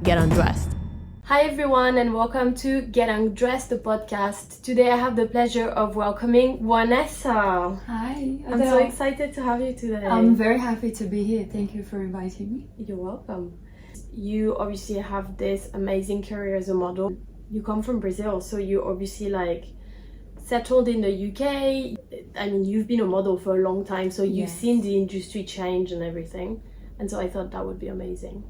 Get Undressed. Hi everyone and welcome to Get Undressed, the podcast. Today I have the pleasure of welcoming Wanessa. Hi. I'm so excited to have you today. I'm very happy to be here. Thank you for inviting me. You're welcome. You obviously have this amazing career as a model. You come from Brazil, so you obviously settled in the UK. I mean, you've been a model for a long time, so you've seen the industry change and everything. And so I thought that would be amazing.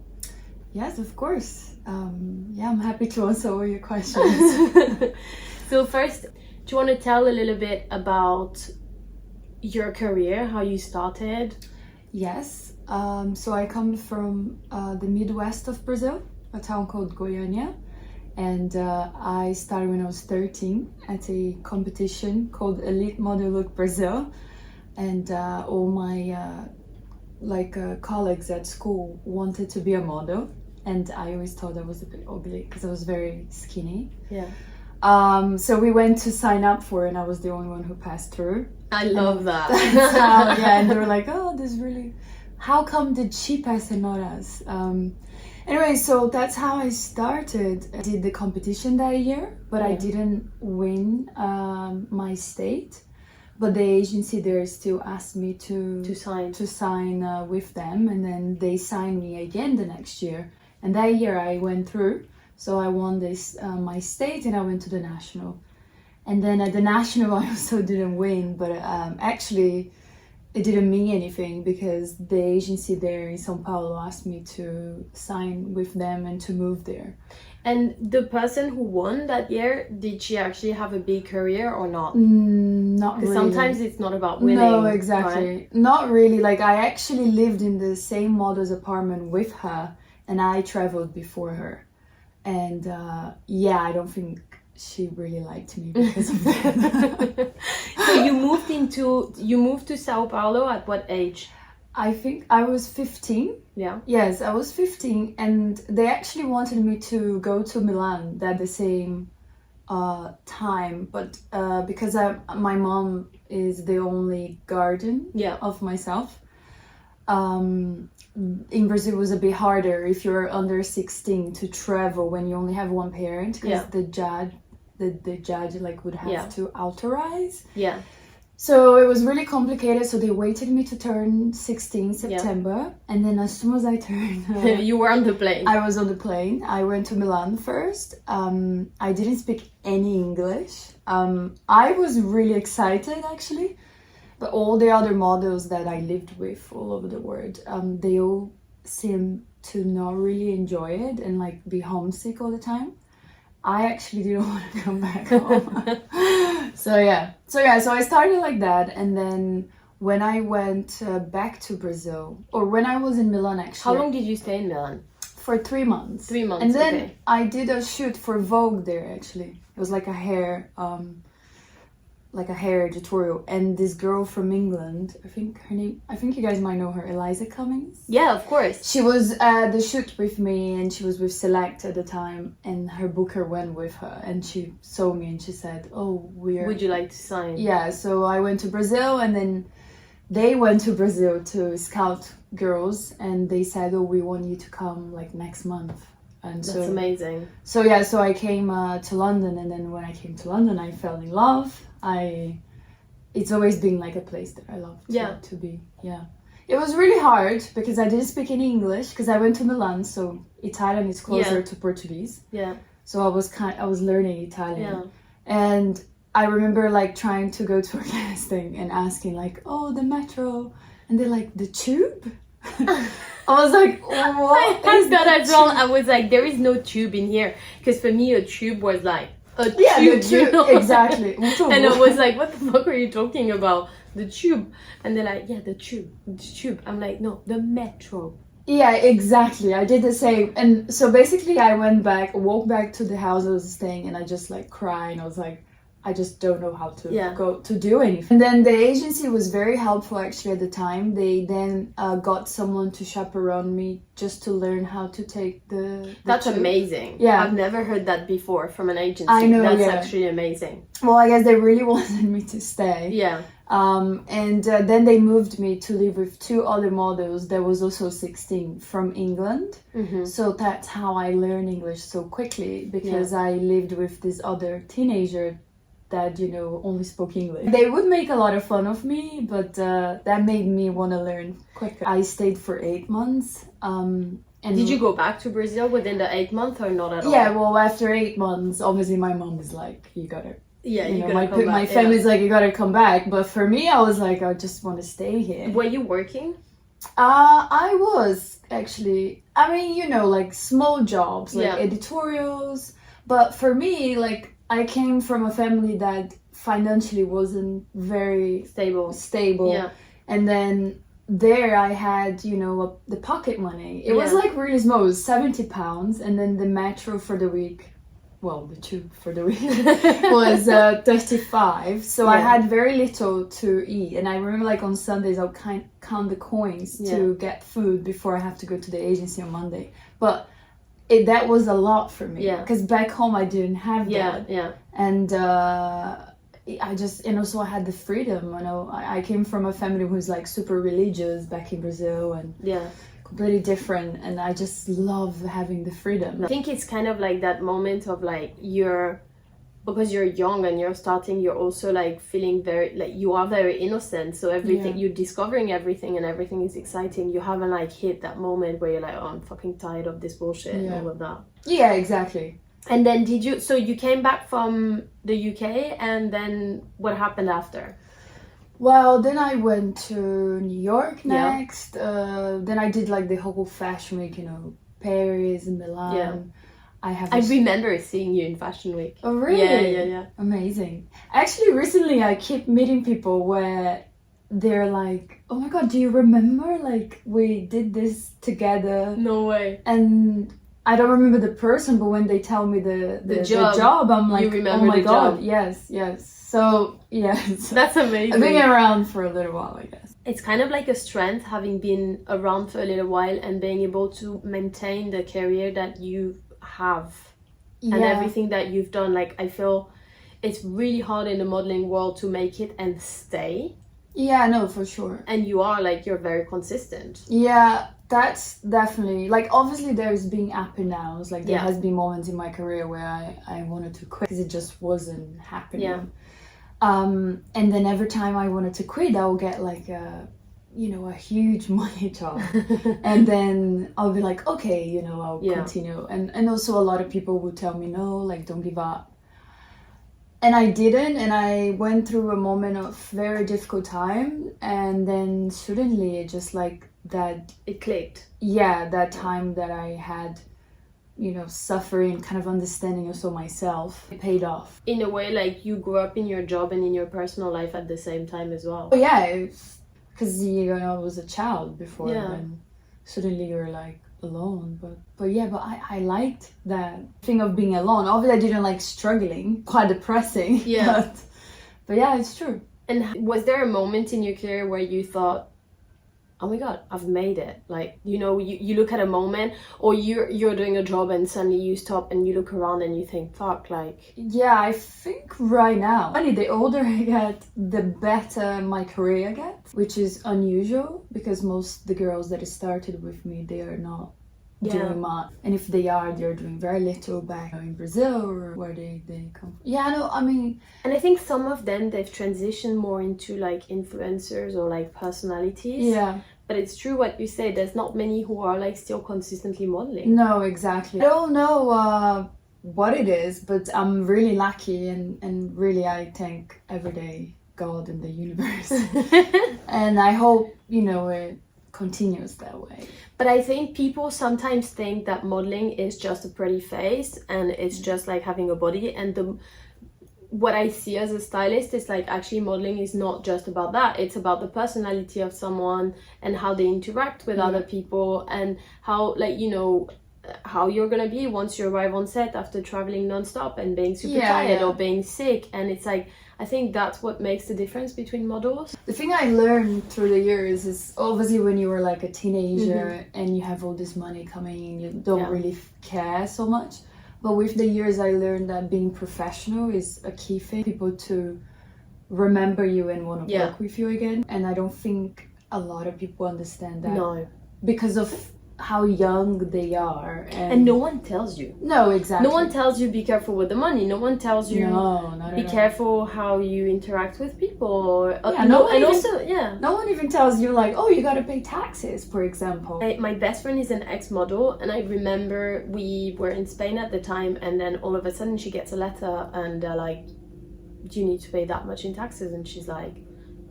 Yes, of course. I'm happy to answer all your questions. So first, do you want to tell a little bit about your career, how you started? Yes. So I come from the Midwest of Brazil, a town called Goiânia. And I started when I was 13 at a competition called Elite Model Look Brazil. And all my colleagues at school wanted to be a model. And I always thought I was a bit ugly because I was very skinny. Yeah. So we went to sign up for it, and I was the only one who passed through. I love that. And they were like, oh, how come did she pass and not us? Anyway, so that's how I started. I did the competition that year, but I didn't win my state. But the agency there still asked me to sign with them, and then they signed me again the next year. And that year I went through, so I won this my state, and I went to the national. And then at the national I also didn't win, but actually it didn't mean anything because the agency there in São Paulo asked me to sign with them and to move there. And the person who won that year, did she actually have a big career or not? Not really. Sometimes it's not about winning. No, exactly. Right? Not really. I actually lived in the same model's apartment with her, and I traveled before her. And I don't think she really liked me because of that. So you moved to Sao Paulo at what age? I think I was 15. Yeah. Yes, I was 15, and they actually wanted me to go to Milan at the same time, but because my mom is the only guardian of myself. In Brazil it was a bit harder if you're under 16 to travel when you only have one parent, because the judge would have to authorize. Yeah. So it was really complicated. So they waited me to turn 16 September, and then as soon as I turned, you were on the plane. I was on the plane. I went to Milan first. I didn't speak any English. I was really excited actually, but all the other models that I lived with all over the world, they all seemed to not really enjoy it and be homesick all the time. I actually didn't want to come back home. So I started like that, and then when I went back to Brazil, or when I was in Milan actually. How long did you stay in Milan? For 3 months. 3 months, and then I did a shoot for Vogue there actually. It was like a hair editorial, and this girl from England, I think you guys might know her, Eliza Cummings. Yeah, of course. She was at the shoot with me, and she was with Select at the time, and her booker went with her, and she saw me and she said, would you like to sign? Yeah, so I went to Brazil, and then they went to Brazil to scout girls, and they said, we want you to come next month. And that's amazing. So I came to London, and then when I came to London I fell in love. It's always been a place that I love to be. Yeah. It was really hard because I didn't speak any English because I went to Milan, so Italian is closer to Portuguese. Yeah. So I was learning Italian. Yeah. And I remember trying to go to a casting and asking the metro, and they're like, the tube? I was like, what? I thought as well. I was like, there is no tube in here, because for me a tube was a tube, you know? Exactly. And I was like, what the fuck are you talking about? The tube. And they're like, yeah, the tube. I'm like, no, the metro. Yeah, exactly. I did the same. And so basically I walked back to the house I was staying, and I just cried, and I was like, I just don't know how to go to do anything. And then the agency was very helpful actually at the time. They then got someone to chaperone me just to learn how to take the That's tube. amazing. Yeah. I've never heard that before from an agency. I know, That's actually amazing. Well, I guess they really wanted me to stay. Yeah. Then they moved me to live with two other models that was also 16 from England. So that's how I learned English so quickly, because I lived with this other teenager that, you know, only spoke English. They would make a lot of fun of me, but that made me want to learn quicker. I stayed for 8 months. And did you go back to Brazil within the 8 months or not at all? Yeah, well, after 8 months, obviously my mom is like, you gotta... Yeah, you know, gotta come back. My family's like, you gotta come back. But for me, I was like, I just want to stay here. Were you working? I was actually. I mean, you know, like small jobs, like editorials. But for me, like, I came from a family that financially wasn't very stable. Yeah. And then there I had, you know, the pocket money. It was like really small. It was £70, and then the metro for the week. Well, the tube for the week was 35. So I had very little to eat. And I remember, like, on Sundays, I would count the coins to get food before I have to go to the agency on Monday. But that was a lot for me. Because back home, I didn't have that. And and also I had the freedom. You know, I came from a family who's, like, super religious back in Brazil. And completely different, and I just love having the freedom. I think it's kind of like that moment of like because you're young and you're starting, you're also like feeling very, like, you are very innocent, so everything you're discovering everything and everything is exciting. You haven't like hit that moment where you're like, oh, I'm fucking tired of this bullshit and all of that. Yeah, exactly. And then so you came back from the UK, and then what happened after? Well, then I went to New York next. Then I did like the whole fashion week, you know, Paris and Milan. I remember seeing you in Fashion Week. Oh, really? Yeah. Amazing. Actually, recently I keep meeting people where they're like, oh my God, do you remember? Like, we did this together. No way. And I don't remember the person, but when they tell me the job, I'm like, oh my God, yes. So, yes. That's amazing. I've been around for a little while, I guess. It's kind of like a strength, having been around for a little while and being able to maintain the career that you have and everything that you've done. Like, I feel it's really hard in the modeling world to make it and stay. Yeah, no, for sure. And you're very consistent. Yeah, that's definitely, like, obviously there's been up and downs. Like, there has been moments in my career where I wanted to quit because it just wasn't happening. Yeah. And then every time I wanted to quit, I would get like a huge money job. And then I'll be like, okay, you know, I'll continue. And also a lot of people would tell me, no, like, don't give up. And I didn't, and I went through a moment of very difficult time, and then suddenly it just like that... It clicked. Yeah, that time that I had, you know, suffering, kind of understanding also myself, it paid off. In a way, like, you grew up in your job and in your personal life at the same time as well. Oh, yeah, because, you know, I was a child before, and suddenly you're like alone, but I liked that thing of being alone. Obviously I didn't like struggling, quite depressing, but yeah, it's true. And was there a moment in your career where you thought, oh my God, I've made it? Like, you know, you look at a moment, or you're doing a job and suddenly you stop and you look around and you think, fuck, like... Yeah, I think right now, the older I get, the better my career gets, which is unusual because most the girls that started with me, they are not doing much. And if they are, they're doing very little back in Brazil or where they come from. Yeah, no, I mean... And I think some of them, they've transitioned more into like influencers or like personalities. Yeah. But it's true what you say, there's not many who are like still consistently modeling. No, exactly. I don't know what it is, but I'm really lucky, and really I thank every day God and the universe. And I hope, you know, it continues that way. But I think people sometimes think that modeling is just a pretty face and it's just like having a body, and what I see as a stylist is like, actually modeling is not just about that. It's about the personality of someone and how they interact with other people, and how, like, you know, how you're gonna be once you arrive on set after traveling non-stop and being super tired or being sick. And it's like, I think that's what makes the difference between models. The thing I learned through the years is, obviously when you were like a teenager and you have all this money coming in, you don't really care so much. But with the years I learned that being professional is a key thing. People to remember you and want to Yeah. work with you again. And I don't think a lot of people understand that. No. Because of how young they are. And no one tells you. No, exactly. No one tells you be careful with the money. No one tells you not be at all. careful how you interact with people. No one even tells you like, oh, you gotta pay taxes, for example. My best friend is an ex-model, and I remember we were in Spain at the time, and then all of a sudden she gets a letter and they're like, do you need to pay that much in taxes? And she's like,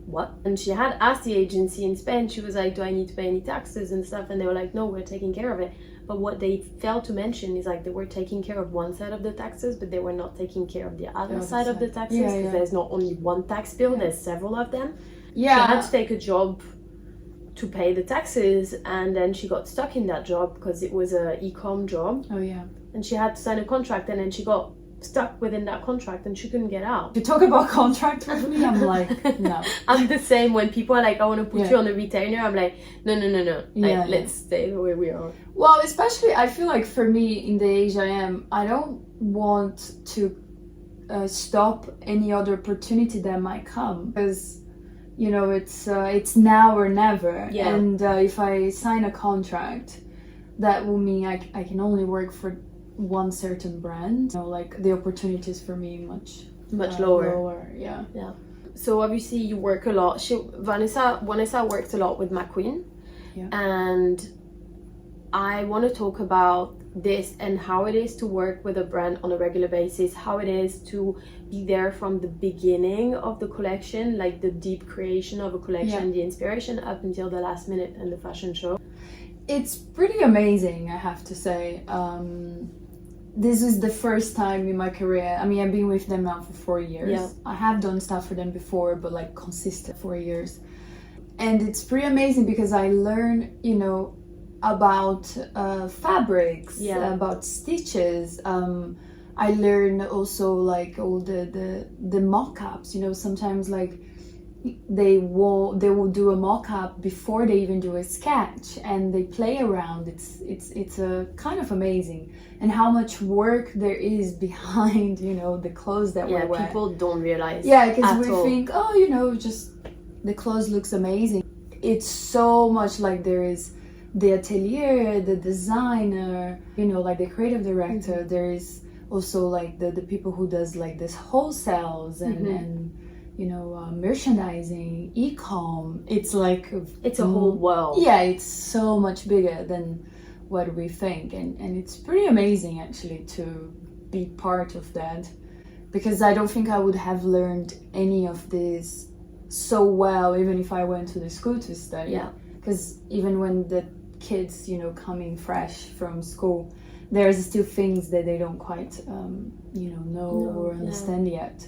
what? And she had asked the agency in Spain, she was like, do I need to pay any taxes and stuff? And they were like, no, we're taking care of it. But what they failed to mention is like they were taking care of one side of the taxes, but they were not taking care of the other side of the taxes, because there's not only one tax bill, there's several of them. She had to take a job to pay the taxes, and then she got stuck in that job because it was a e-com job. Oh yeah. And she had to sign a contract, and then she got stuck within that contract and she couldn't get out. You talk about contract with me, I'm like, no. I'm the same. When people are like, I want to put you on a retainer, I'm like, no. Like, let's stay the way we are. Well, especially I feel like for me in the age I am, I don't want to stop any other opportunity that might come, because you know it's now or never. And if I sign a contract, that will mean I can only work for one certain brand. You know, like the opportunities for me much lower. Yeah. So obviously you work a lot. Wanessa works a lot with McQueen, and I want to talk about this and how it is to work with a brand on a regular basis, how it is to be there from the beginning of the collection, like the deep creation of a collection, the inspiration, up until the last minute and the fashion show. It's pretty amazing, I have to say. This is the first time in my career. I mean, I've been with them now for 4 years. I have done stuff for them before, but like consistent 4 years. And it's pretty amazing because I learn, you know, about fabrics, about stitches. I learn also like all the mock-ups. You know, sometimes like they will do a mock-up before they even do a sketch, and they play around. It's a kind of amazing, and how much work there is behind, you know, the clothes that we wear. People don't realize. Because we think, oh, you know, just the clothes looks amazing. It's so much like there is the atelier, the designer, you know, like the creative director. There is also like the people who does like this wholesales and you know, merchandising, e-com. It's like it's a whole world. It's so much bigger than what we think, and it's pretty amazing actually to be part of that, because I don't think I would have learned any of this so well even if I went to the school to study. Because even when the kids, you know, coming fresh from school, there's still things that they don't quite know or understand yet.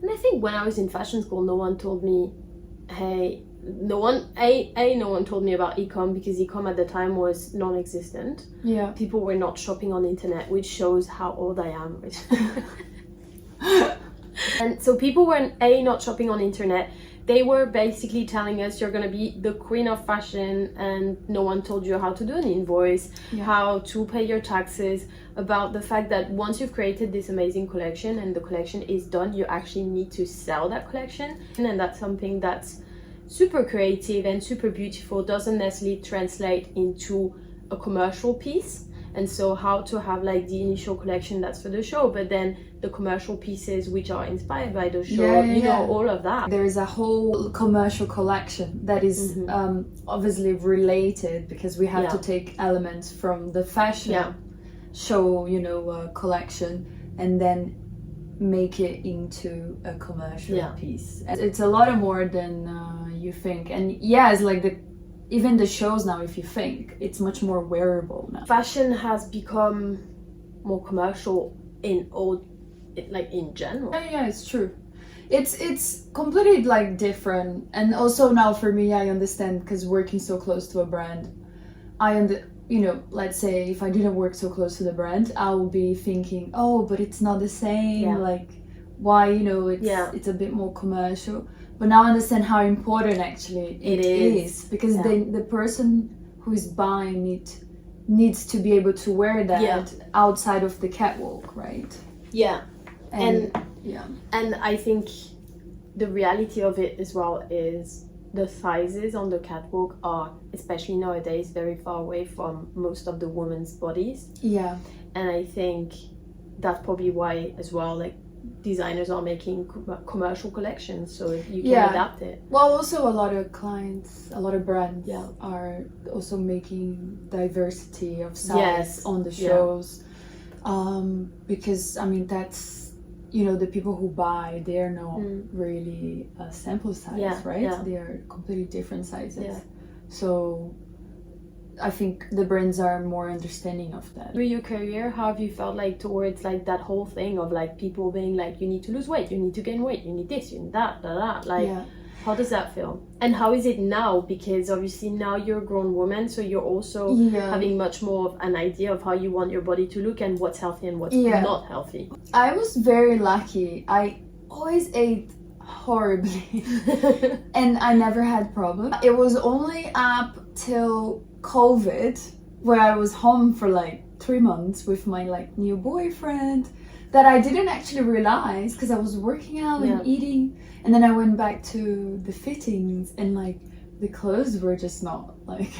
And I think when I was in fashion school, no one told me, no one told me about e-com, because e-com at the time was non-existent. People were not shopping on the internet, which shows how old I am. And so people were not shopping on the internet. They were basically telling us, you're going to be the queen of fashion, and no one told you how to do an invoice, how to pay your taxes, about the fact that once you've created this amazing collection and the collection is done, you actually need to sell that collection. And that's something that's super creative and super beautiful, doesn't necessarily translate into a commercial piece. And so how to have like the initial collection that's for the show, but then the commercial pieces which are inspired by the show, you know, all of that. There's a whole commercial collection that is obviously related, because we have to take elements from the fashion show, you know, collection, and then make it into a commercial piece. It's a lot more than you think. And it's like even the shows now, if you think, it's much more wearable now. Fashion has become more commercial in general. Yeah, it's true. It's completely like different. And also now for me, I understand, because working so close to a brand, you know, let's say if I didn't work so close to the brand, I would be thinking, oh, but it's not the same. Like, why, you know, it's a bit more commercial. But now I understand how important actually it is, because the person who is buying it needs to be able to wear that outside of the catwalk, right? And I think the reality of it as well is the sizes on the catwalk are, especially nowadays, very far away from most of the women's bodies. Yeah. And I think that's probably why as well, like, designers are making commercial collections so you can adapt it. Well, also a lot of clients, a lot of brands Yeah. are also making diversity of size Yes. on the shows. Because I mean that's, you know, the people who buy, they are not really a sample size, right? Yeah. They are completely different sizes. Yeah. So I think the brands are more understanding of that. Through your career, how have you felt like towards like that whole thing of like people being like, you need to lose weight, you need to gain weight, you need this, you need that, like how does that feel? And how is it now? Because obviously now you're a grown woman, so you're also having much more of an idea of how you want your body to look and what's healthy and what's not healthy. I was very lucky. I always ate horribly and I never had problems. It was only up till COVID, where I was home for like 3 months with my like new boyfriend, that I didn't actually realize, because I was working out and eating, and then I went back to the fittings and like the clothes were just not like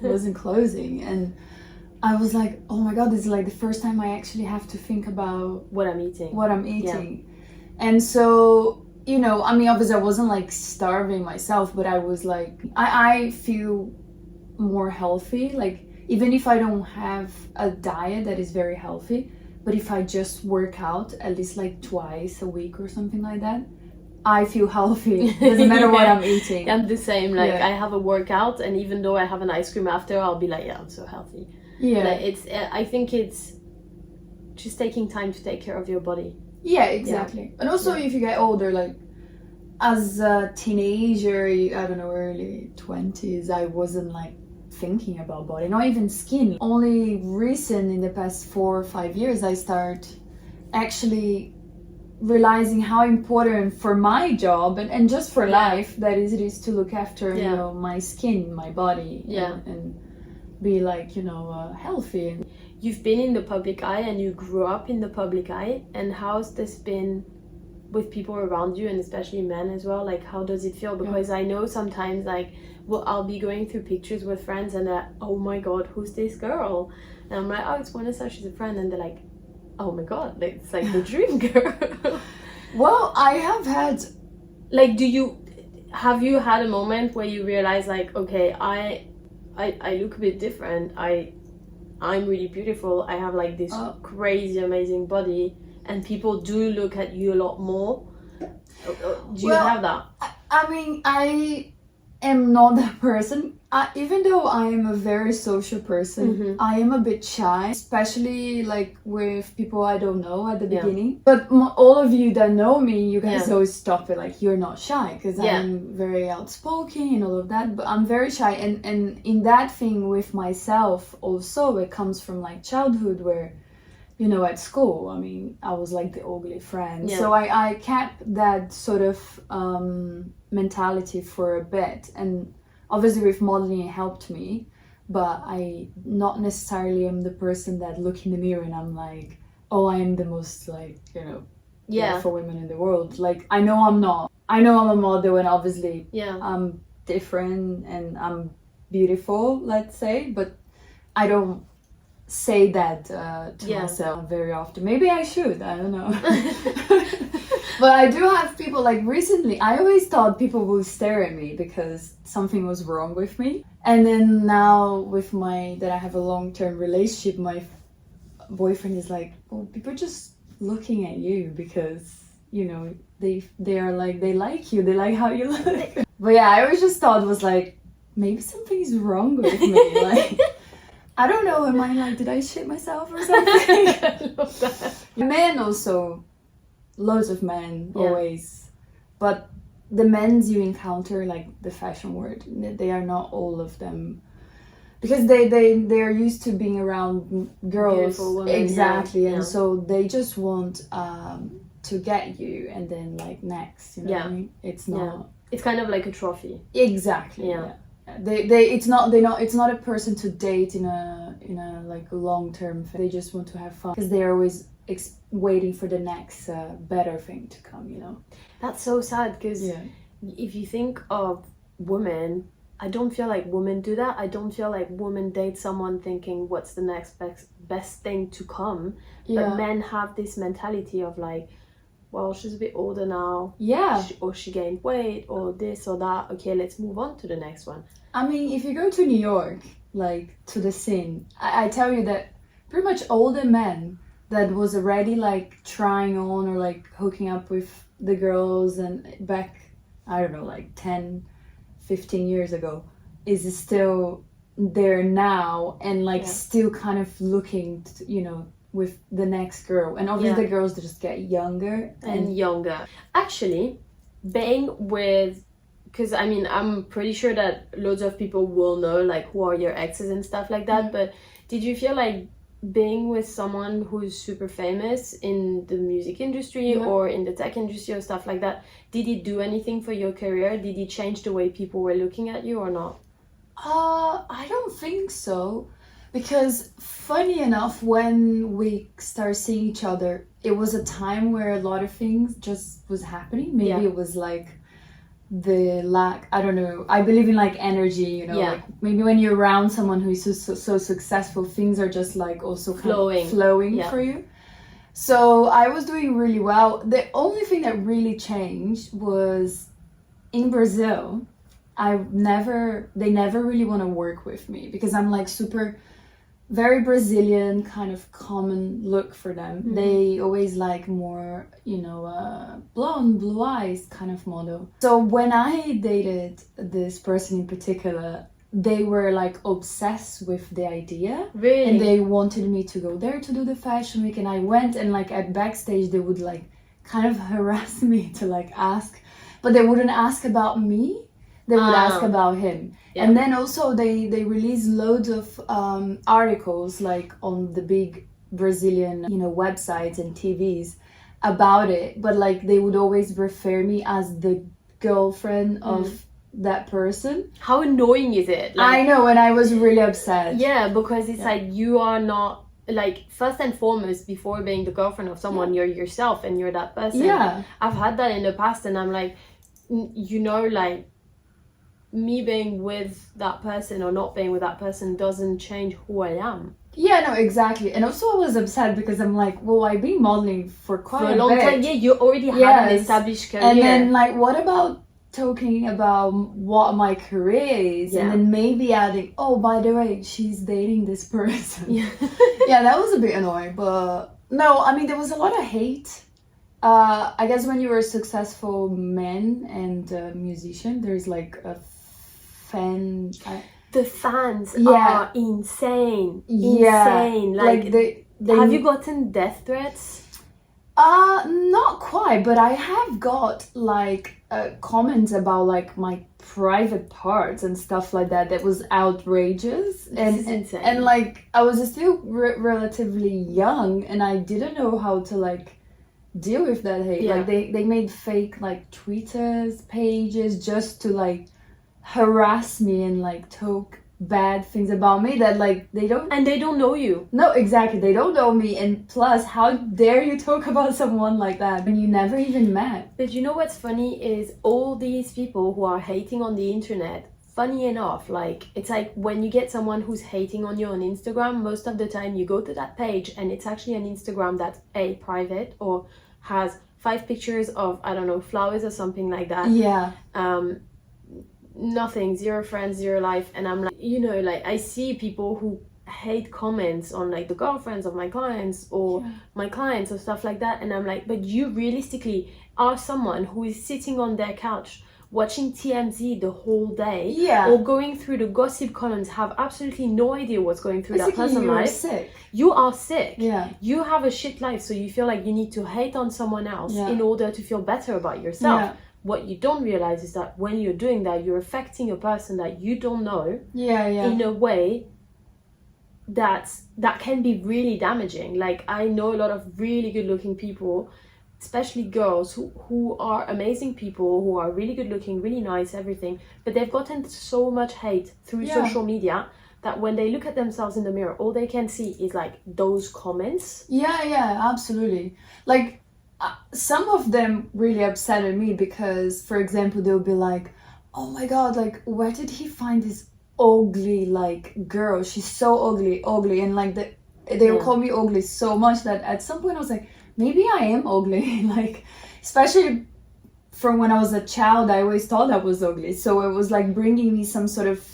wasn't closing, and I was like, oh my god, this is like the first time I actually have to think about what I'm eating. And so, you know, I mean, obviously I wasn't like starving myself, but I was like, I feel more healthy, like even if I don't have a diet that is very healthy, but if I just work out at least like twice a week or something like that, I feel healthy. Doesn't matter what I'm eating. I'm the same, like I have a workout and even though I have an ice cream after, I'll be like, I'm so healthy. Like, I think it's just taking time to take care of your body. Exactly. And also if you get older, like as a teenager, I don't know, early 20s, I wasn't like thinking about body, not even skin. Only recent, in the past 4 or 5 years, I start actually realizing how important for my job and just for life that it is to look after you know, my skin, my body, and be like, you know, healthy. You've been in the public eye and you grew up in the public eye, and how's this been with people around you, and especially men as well? Like, how does it feel? Because I know sometimes, like, well, I'll be going through pictures with friends and they're, oh my god, who's this girl? And I'm like, oh, it's Wanessa, she's a friend. And they're like, oh my god, it's like the dream girl. Well, I have had, like, have you had a moment where you realize like, okay, I look a bit different, I'm really beautiful, I have like this crazy amazing body, and people do look at you a lot more? Do you have that? I mean, I am not that person. Even though I am a very social person, I am a bit shy, especially like with people I don't know at the beginning. But all of you that know me, you guys always stop it, like, you're not shy, because I'm very outspoken and all of that, but I'm very shy. And in that thing with myself also, it comes from like childhood, where, you know, at school, I mean, I was like the ugly friend. So I kept that sort of mentality for a bit, and obviously with modeling it helped me, but I not necessarily am the person that look in the mirror and I'm like, oh, I am the most, like, you know, beautiful women in the world. Like, I know I'm not. I know I'm a model, and obviously I'm different and I'm beautiful, let's say, but I don't say that to myself very often. Maybe I should, I don't know. But I do have people, like, recently, I always thought people would stare at me because something was wrong with me. And then now with that I have a long-term relationship, my boyfriend is like, oh, people are just looking at you because, you know, they are like, they like you, they like how you look. But yeah, I always just thought, was like, maybe something's wrong with me. Like, I don't know, am I like, did I shit myself or something? I love that. Men also, loads of men, always. But the men's you encounter, like the fashion world, they are not all of them. Because they are used to being around girls. Women, exactly. And so they just want to get you and then like next, you know what I mean? It's not... It's kind of like a trophy. Exactly. It's not a person to date in a like long-term thing. They just want to have fun because they're always waiting for the next better thing to come, you know. That's so sad because if you think of women, I don't feel like women do that. I don't feel like women date someone thinking what's the next best thing to come. But men have this mentality of like, well, she's a bit older now. Yeah. Or she gained weight or this or that. Okay, let's move on to the next one. I mean, if you go to New York, like to the scene, I tell you that pretty much older men that was already like trying on or like hooking up with the girls and back, I don't know, like 10, 15 years ago is still there now and like still kind of looking to, you know, with the next girl. And obviously the girls just get younger and younger. Actually, being with, because I mean, I'm pretty sure that loads of people will know like who are your exes and stuff like that, but did you feel like being with someone who's super famous in the music industry or in the tech industry or stuff like that, did it do anything for your career? Did it change the way people were looking at you or not? I don't think so, because funny enough, when we started seeing each other, it was a time where a lot of things just was happening. Maybe it was like the lack, I don't know, I believe in like energy, you know, like maybe when you're around someone who is so successful, things are just like also flowing for you. So I was doing really well. The only thing that really changed was in Brazil. They never really want to work with me because I'm like very Brazilian, kind of common look for them. They always like more, you know, blonde, blue eyes kind of model. So when I dated this person in particular, they were like obsessed with the idea. Really? And they wanted me to go there to do the fashion week. And I went, and like at backstage, they would like kind of harass me to like ask, but they wouldn't ask about me. They would ask about him. And then also they released loads of articles like on the big Brazilian, you know, websites and TVs about it. But like they would always refer me as the girlfriend of that person. How annoying is it? Like, I know, and I was really upset. Yeah, because it's like you are not, like, first and foremost, before being the girlfriend of someone, you're yourself and you're that person. Yeah. I've had that in the past and I'm like, you know, like, me being with that person or not being with that person doesn't change who I am. Yeah, no, exactly. And also I was upset because I'm like, well, I've been modeling for quite a long time. Yeah, you already have an established career. And then like, what about talking about what my career is and then maybe adding, oh, by the way, she's dating this person. Yeah, that was a bit annoying. But no, I mean, there was a lot of hate. I guess when you're a successful man and a musician, there's like a the fans are insane. Like they have you gotten death threats? Not quite, but I have got like comments about like my private parts and stuff like that was outrageous. And like I was still relatively young and I didn't know how to like deal with that hate. Like they made fake like Twitter pages just to like harass me and like talk bad things about me that like they don't know you. No, exactly, they don't know me. And plus, how dare you talk about someone like that when you never even met? But you know what's funny is all these people who are hating on the internet, funny enough, like it's like when you get someone who's hating on you on Instagram, most of the time you go to that page and it's actually an Instagram that's private or has 5 pictures of, I don't know, flowers or something like that. Nothing, 0 friends, 0 life. And I'm like, you know, like I see people who hate comments on like the girlfriends of my clients or my clients or stuff like that, and I'm like, but you realistically are someone who is sitting on their couch watching TMZ the whole day or going through the gossip columns, have absolutely no idea what's going through that person's life. Sick. You are sick. You have a shit life, so you feel like you need to hate on someone else in order to feel better about yourself. What you don't realize is that when you're doing that, you're affecting a person that you don't know in a way that can be really damaging. Like I know a lot of really good looking people, especially girls who are amazing people, who are really good looking, really nice, everything, but they've gotten so much hate through social media that when they look at themselves in the mirror, all they can see is like those comments. Yeah, absolutely. Like some of them really upsetted me because, for example, they'll be like, oh my god, like where did he find this ugly like girl? She's so ugly, and like they will call me ugly so much that at some point I was like, maybe I am ugly. Like, especially from when I was a child, I always thought I was ugly, so it was like bringing me some sort of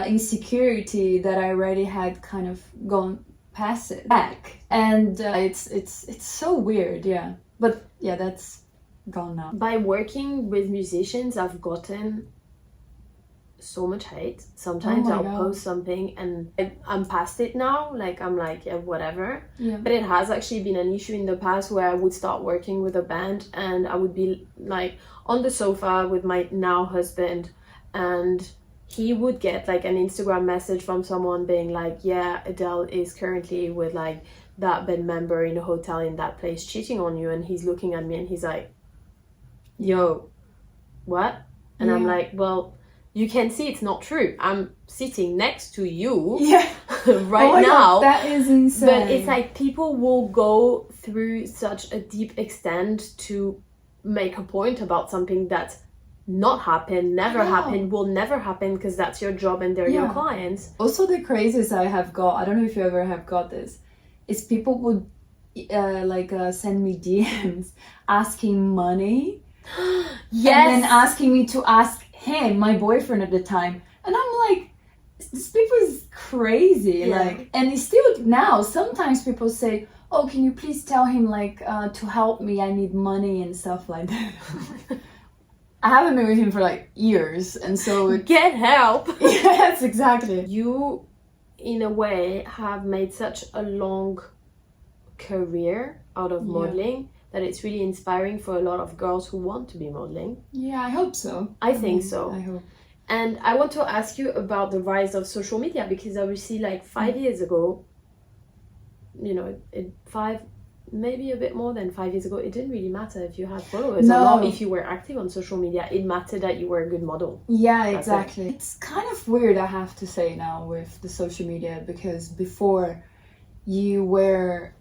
insecurity that I already had kind of gone past it back, and it's so weird. Yeah, but yeah, that's gone now. By working with musicians, I've gotten so much hate. Sometimes I'll post something and I'm past it now, like I'm like, yeah, whatever. But it has actually been an issue in the past where I would start working with a band and I would be like on the sofa with my now husband, and he would get like an Instagram message from someone being like, yeah, Adele is currently with like that band member in a hotel in that place cheating on you, and he's looking at me and he's like, yo, what? And I'm like, well, you can see it's not true. I'm sitting next to you right now. God, that is insane. But it's like people will go through such a deep extent to make a point about something that's not happened, never happened, will never happen, because that's your job and they're your clients. Also, the craziest I have got, I don't know if you ever have got this, is people would send me DMs asking money. Yes. And then asking me to ask him, my boyfriend at the time, and I'm like, this people is crazy. Like, and it's still now sometimes people say, oh, can you please tell him like to help me, I need money and stuff like that. I haven't been with him for like years, and so get help. Yes, exactly. You in a way have made such a long career out of modeling that it's really inspiring for a lot of girls who want to be modeling. Yeah, I hope so. I think so. I hope. And I want to ask you about the rise of social media, because obviously like 5 years ago, you know, maybe a bit more than 5 years ago, it didn't really matter if you had followers or not, if you were active on social media. It mattered that you were a good model. Yeah, exactly. It's kind of weird, I have to say now, with the social media, because before you were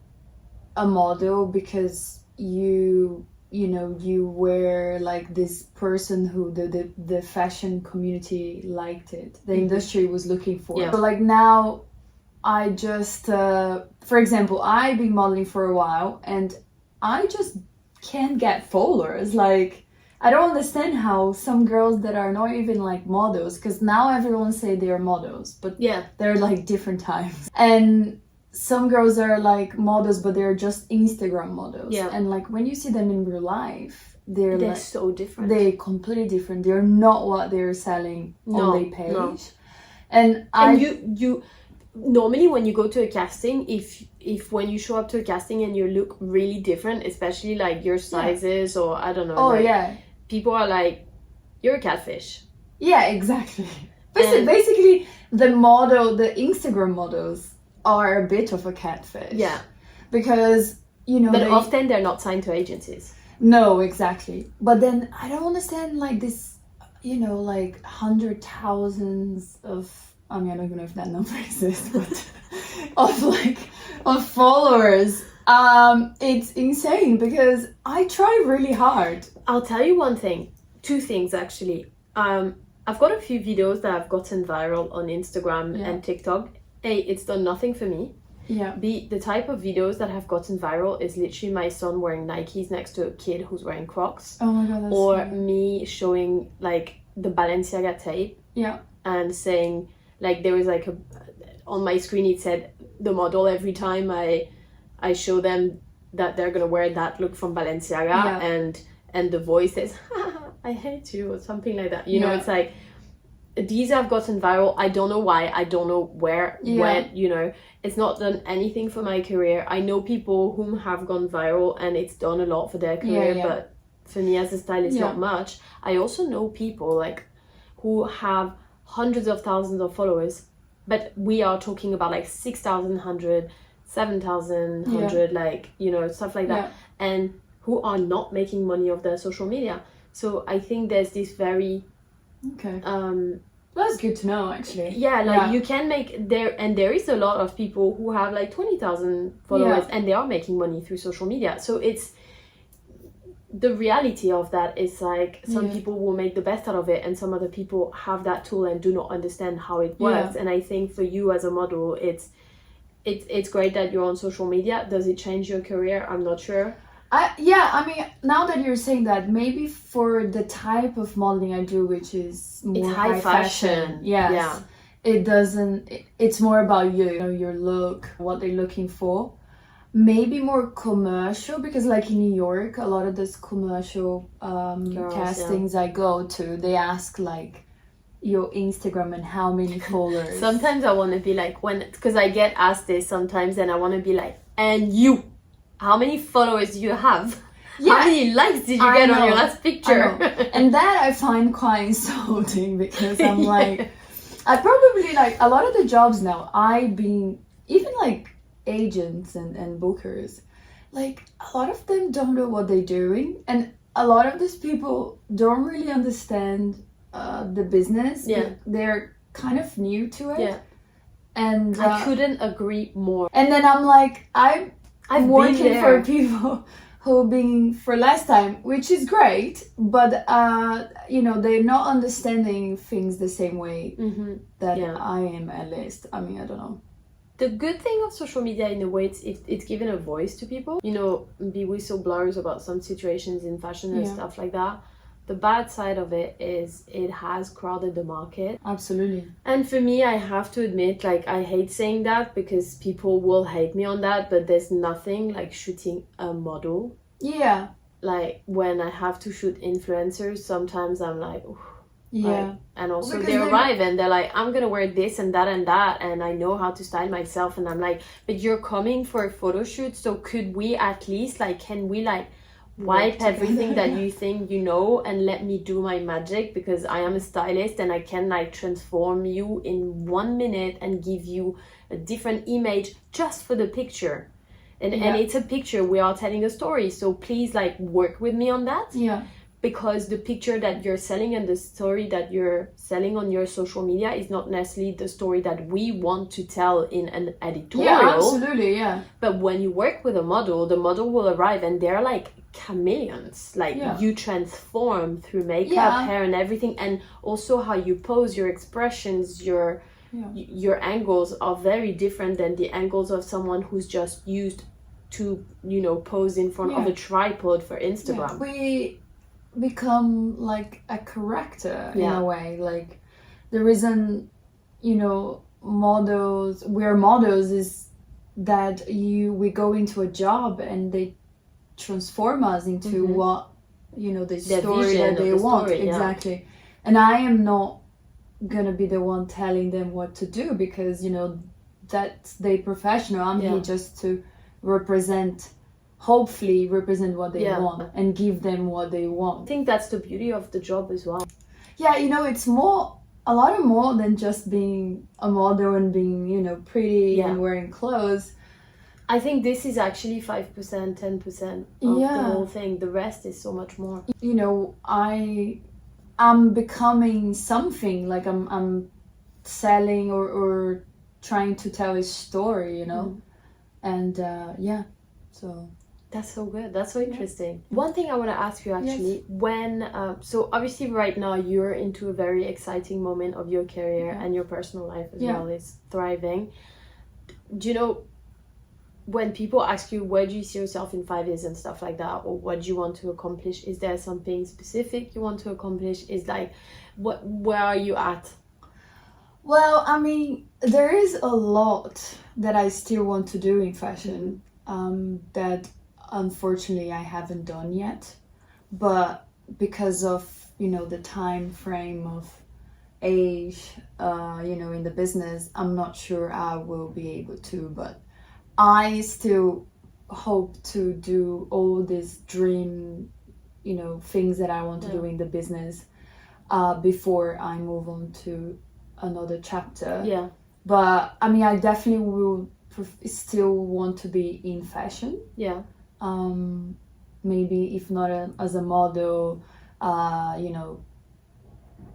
a model because you were like this person who the fashion community liked it, the industry was looking for. But like now I just for example, I've been modeling for a while and I just can't get followers. Like, I don't understand how some girls that are not even like models, because now everyone say they're models, but they're like different types, and some girls are like models, but they're just Instagram models. And like when you see them in real life, they're like, so different. They're completely different. They're not what they're selling on their page. No. And you normally when you go to a casting, if when you show up to a casting and you look really different, especially like your sizes or I don't know, people are like, you're a catfish. Yeah, exactly. Basically the Instagram models are a bit of a catfish. Yeah. Because, you know... But often they're not signed to agencies. No, exactly. But then I don't understand like this, you know, like 100,000s of... I mean, I don't even know if that number exists, but... of followers. It's insane because I try really hard. I'll tell you one thing. Two things, actually. I've got a few videos that have gotten viral on Instagram and TikTok. A, it's done nothing for me. B, the type of videos that have gotten viral is literally my son wearing Nikes next to a kid who's wearing Crocs. Oh my god, that's Or funny. Me showing like the Balenciaga tape. And saying like there was like on my screen it said the model every time I show them that they're gonna wear that look from Balenciaga and the voice says I hate you or something like that. You know, it's like these have gotten viral. I don't know why. I don't know where, when, you know. It's not done anything for my career. I know people whom have gone viral and it's done a lot for their career, but for me as a stylist, not much. I also know people like who have hundreds of thousands of followers, but we are talking about like 6,100, 7,100, like, you know, stuff like that, and who are not making money off their social media. So I think there's this very That's good to know, actually. Yeah, like you can make there, and there is a lot of people who have like 20,000 followers and they are making money through social media. So it's the reality of that is like some people will make the best out of it and some other people have that tool and do not understand how it works. And I think for you as a model, it's great that you're on social media. Does it change your career? I'm not sure. I mean, now that you're saying that, maybe for the type of modeling I do, which is more it's high fashion. Yes. Yeah. It doesn't, it's more about you know, your look, what they're looking for. Maybe more commercial, because like in New York, a lot of those commercial castings I go to, they ask like your Instagram and how many followers. Sometimes I want to be like, because I get asked this sometimes and I want to be like, and you, how many followers do you have? How many likes did you get on your last picture? And that I find quite insulting, because I'm like, I probably like a lot of the jobs now, even like agents and bookers, like a lot of them don't know what they're doing, and a lot of these people don't really understand the business. They're kind of new to it. And I couldn't agree more. And then I'm like, I'm working for people who've been for less time, which is great, but you know, they're not understanding things the same way that I am, at least. I mean, I don't know. The good thing of social media, in a way, it's given a voice to people. You know, be whistleblowers about some situations in fashion and stuff like that. The bad side of it is it has crowded the market. Absolutely. And for me, I have to admit, like, I hate saying that because people will hate me on that, but there's nothing like shooting a model. Yeah. Like, when I have to shoot influencers, sometimes I'm like, oof. Yeah. Like, and also they arrive and they're like, I'm gonna wear this and that and I know how to style myself, and I'm like, but you're coming for a photo shoot, so could we at least like, can we like wipe everything that you think you know and let me do my magic, because I am a stylist and I can like transform you in 1 minute and give you a different image just for the picture. And it's a picture, we are telling a story, so please like work with me on that. Because the picture that you're selling and the story that you're selling on your social media is not necessarily the story that we want to tell in an editorial. Yeah, absolutely, yeah. But when you work with a model, the model will arrive and they're like chameleons. Like you transform through makeup, hair and everything. And also how you pose, your expressions, your angles are very different than the angles of someone who's just used to, you know, pose in front of a tripod for Instagram. We become like a character in a way. Like the reason, you know, we're models is that we go into a job and they transform us into what, you know, the story that they want. Exactly. And I am not gonna be the one telling them what to do, because, you know, that's their professional. I'm here just to hopefully represent what they want and give them what they want. I think that's the beauty of the job as well. Yeah, you know, it's a lot more than just being a model and being, you know, pretty and wearing clothes. I think this is actually 5%, 10% of the whole thing. The rest is so much more. You know, I'm becoming something, like I'm selling or trying to tell a story, you know. And so that's so good. That's so interesting. One thing I want to ask you actually, when so obviously right now you're into a very exciting moment of your career and your personal life as well is thriving. Do you know, when people ask you where do you see yourself in 5 years and stuff like that, or what do you want to accomplish, is there something specific you want to accomplish? Is like, where are you at? Well, I mean, there is a lot that I still want to do in fashion that unfortunately I haven't done yet, but because of, you know, the time frame of age, you know, in the business, I'm not sure I will be able to, but I still hope to do all these dream, you know, things that I want to do in the business before I move on to another chapter. But I mean, I definitely will still want to be in fashion. Maybe if not as a model, you know,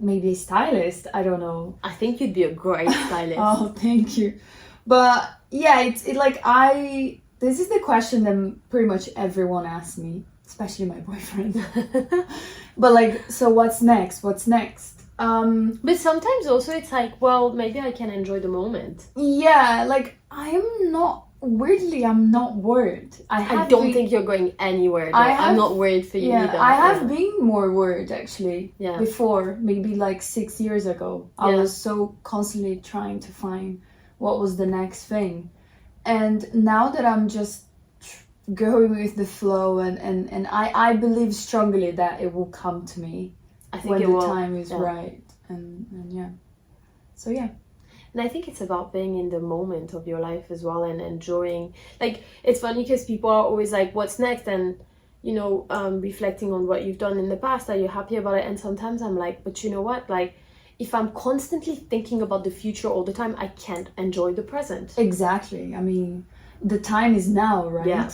maybe a stylist. I don't know. I think you'd be a great stylist. Oh, thank you. But yeah, it's like this is the question that pretty much everyone asks me, especially my boyfriend. But like, so what's next? What's next? But sometimes also it's like, well, maybe I can enjoy the moment. Yeah, like I'm not worried. I don't think you're going anywhere though. I'm not worried for you either. I have been more worried actually. Yeah. Before, maybe like 6 years ago. I was so constantly trying to find what was the next thing. And now that I'm just going with the flow and I believe strongly that it will come to me. I think when it the will. time is right. And yeah. So yeah. And I think it's about being in the moment of your life as well and enjoying. Like, it's funny because people are always like, what's next? And, you know, reflecting on what you've done in the past, are you happy about it? And sometimes I'm like, but you know what? Like, if I'm constantly thinking about the future all the time, I can't enjoy the present. Exactly. I mean, the time is now, right? Yeah.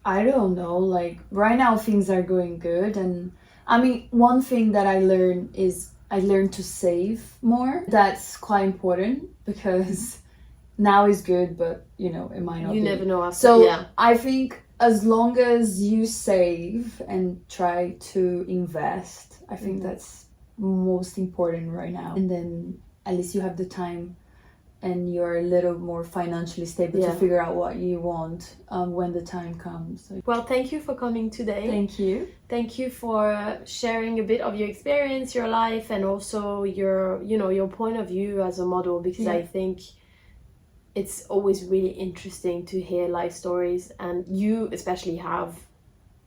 I don't know. Like, right now things are going good. And I mean, one thing that I learned is I learned to save more. That's quite important because now is good, but you know, it might not be. You never know after. So yeah. I think as long as you save and try to invest, I think that's most important right now. And then at least you have the time and you're a little more financially stable to figure out what you want when the time comes. Well, thank you for coming today. Thank you. Thank you for sharing a bit of your experience, your life, and also your, you know, your point of view as a model, because I think it's always really interesting to hear life stories, and you especially have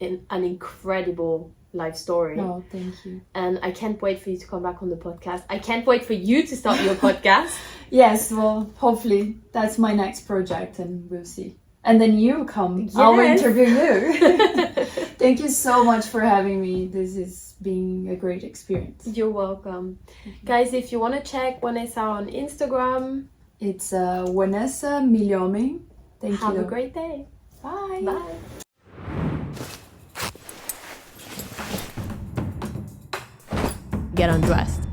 an incredible life story. Oh, thank you. And I can't wait for you to come back on the podcast. I can't wait for you to start your podcast. Yes, well, hopefully that's my next project and we'll see. And then you come, I'll interview you. Thank you so much for having me. This is being a great experience. You're welcome. Guys, if you want to check Wanessa on Instagram, it's Wanessa Milhomem. Thank you. Have a great day. Bye. Bye. Get undressed.